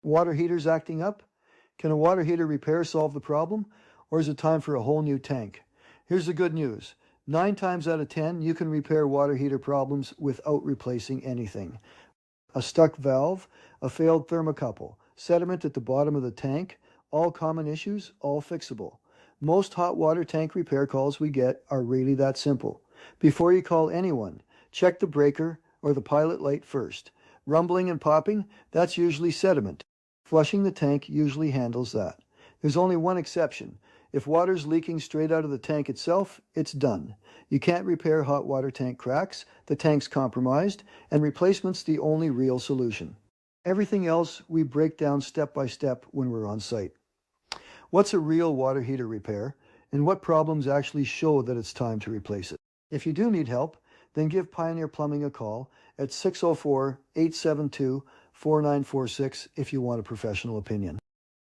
Water heaters acting up? Can a water heater repair solve the problem, or is it time for a whole new tank? Here's the good news. 9 times out of 10, you can repair water heater problems without replacing anything. A stuck valve, a failed thermocouple, sediment at the bottom of the tank, all common issues, all fixable. Most hot water tank repair calls we get are really that simple. Before you call anyone, check the breaker or the pilot light first. Rumbling and popping, that's usually sediment. Flushing the tank usually handles that. There's only one exception. If water's leaking straight out of the tank itself, it's done. You can't repair hot water tank cracks, the tank's compromised, and replacement's the only real solution. Everything else we break down step by step when we're on site. What's a real water heater repair, and what problems actually show that it's time to replace it? If you do need help, then give Pioneer Plumbing a call at 604-872-4946 if you want a professional opinion.